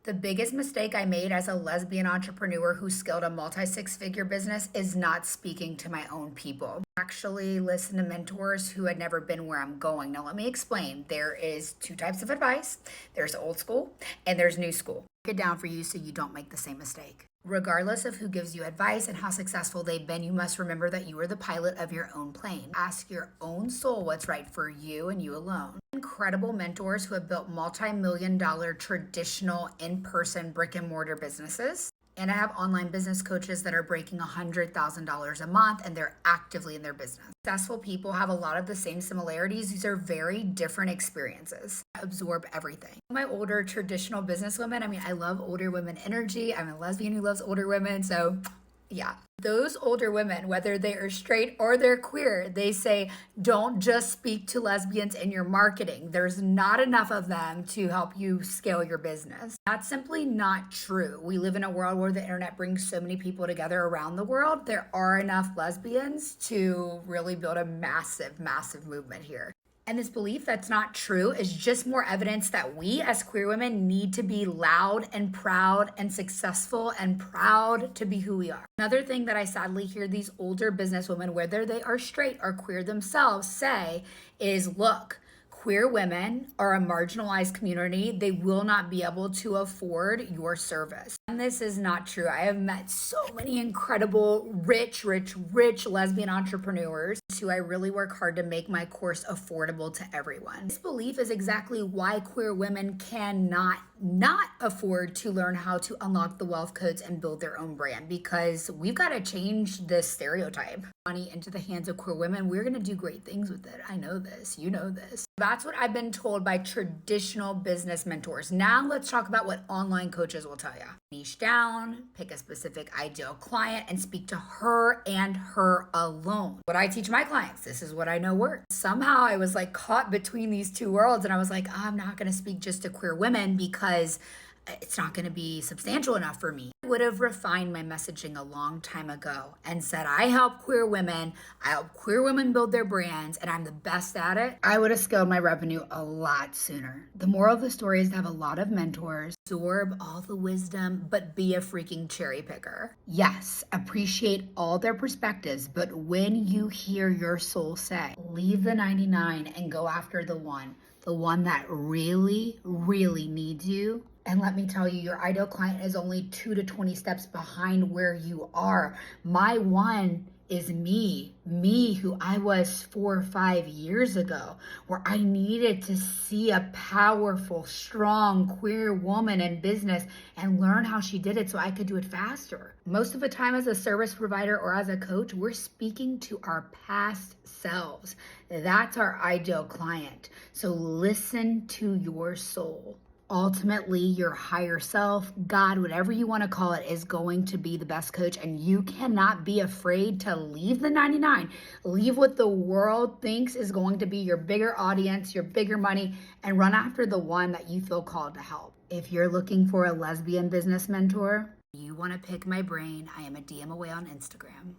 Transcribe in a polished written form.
The biggest mistake I made as a lesbian entrepreneur who scaled a multi-six-figure business is not speaking to my own people. Actually listen to mentors who had never been where I'm going. Now let me explain. There is two types of advice. There's old school and there's new school. Break it down for you so you don't make the same mistake. Regardless of who gives you advice and how successful they've been, you must remember that you are the pilot of your own plane. Ask your own soul what's right for you and you alone. Incredible mentors who have built multi-million-dollar traditional in-person brick and mortar businesses. And I have online business coaches that are breaking $100,000 a month and they're actively in their business. Successful people have a lot of the same similarities. These are very different experiences. Absorb everything. My older traditional businesswomen, I love older women energy. I'm a lesbian who loves older women. So yeah, those older women, whether they are straight or they're queer, they say, don't just speak to lesbians in your marketing. There's not enough of them to help you scale your business. That's simply not true. We live in a world where the internet brings so many people together around the world. There are enough lesbians to really build a massive, massive movement here. And this belief that's not true is just more evidence that we as queer women need to be loud and proud and successful and proud to be who we are. Another thing that I sadly hear these older businesswomen, whether they are straight or queer themselves, say is, look, queer women are a marginalized community. They will not be able to afford your service. And this is not true. I have met so many incredible, rich lesbian entrepreneurs who I really work hard to make my course affordable to everyone. This belief is exactly why queer women cannot not afford to learn how to unlock the wealth codes and build their own brand, because we've got to change this stereotype. Money into the hands of queer women, we're going to do great things with it. I know this, you know this. That's what I've been told by traditional business mentors. Now let's talk about what online coaches will tell you. Niche down, pick a specific ideal client, and speak to her and her alone. What I teach my clients, this is what I know works. Somehow I was caught between these two worlds, and I was like, I'm not going to speak just to queer women because it's not going to be substantial enough for me. I would have refined my messaging a long time ago and said, I help queer women build their brands, and I'm the best at it. I would have scaled my revenue a lot sooner. The moral of the story is to have a lot of mentors, absorb all the wisdom, but be a freaking cherry picker. Yes, appreciate all their perspectives, but when you hear your soul say, leave the 99 and go after the one that really, really needs you. And let me tell you, your ideal client is only 2 to 20 steps behind where you are. My one is me who I was 4 or 5 years ago, where I needed to see a powerful, strong, queer woman in business and learn how she did it so I could do it faster. Most of the time as a service provider or as a coach, we're speaking to our past selves. That's our ideal client. So listen to your soul. Ultimately, your higher self, God, whatever you want to call it, is going to be the best coach, and you cannot be afraid to leave the 99, leave what the world thinks is going to be your bigger audience, your bigger money, and run after the one that you feel called to help. If you're looking for a lesbian business mentor, you want to pick my brain, I am a DM away on Instagram.